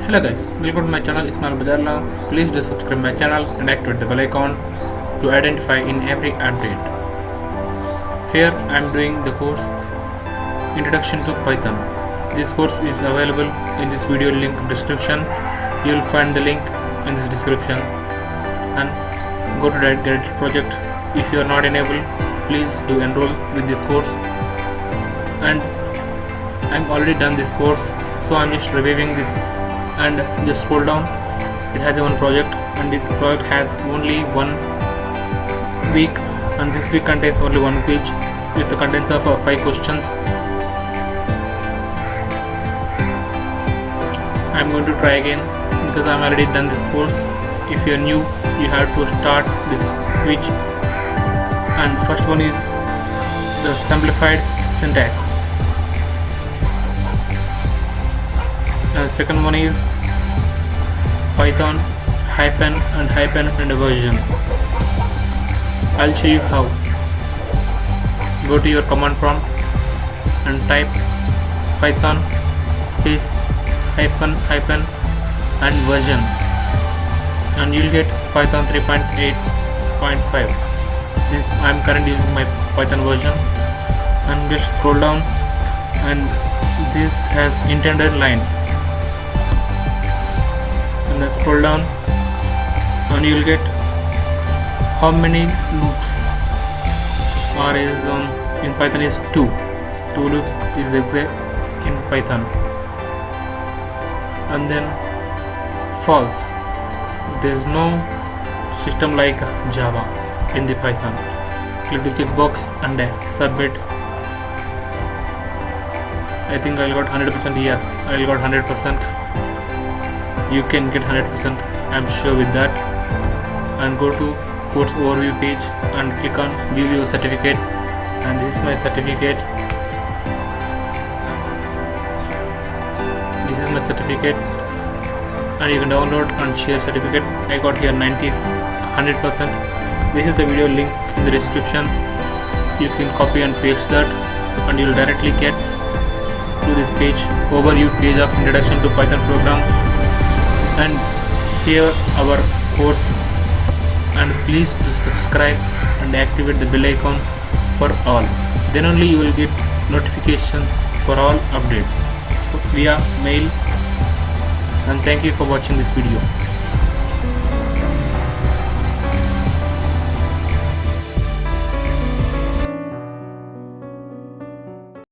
Hello guys, welcome to my channel Ismail Bajarla. Please do subscribe my channel and activate the bell icon to identify in every update. Here I am doing the course Introduction to Python. This course is available in this video link description. You will find the link in this description and go to that directed project. If you are not enabled, please do enroll with this course. And I am already done this course, so I am just reviewing this. And just scroll down, it has one project and the project has only 1 week, and this week contains only 1 quiz with the contents of 5 questions. I'm going to try again because I'm already done this course. If you are new, you have to start this quiz, and first one is the simplified syntax, and second one is Python hyphen and a version. I'll show you how. Go to your command prompt and type Python space hyphen and version, and you'll get Python 3.8.5. This I'm currently using my Python version, and just scroll down, and this has intended line. And then scroll down and you will get how many loops are in Python is 2 loops is exact in Python. And then false, there is no system like Java in the Python. Click the checkbox and submit. I think I got 100%. Yes, I got 100%. You can get 100%, I'm sure with that. And go to course overview page and click on view your certificate, and this is my certificate. This is my certificate, and you can download and share certificate. I got here 100%. This is the video link in the description. You can copy and paste that, and you will directly get to this page, overview page of Introduction to Python program. And here our course, and please do subscribe and activate the bell icon for all. Then only you will get notifications for all updates via mail. And thank you for watching this video.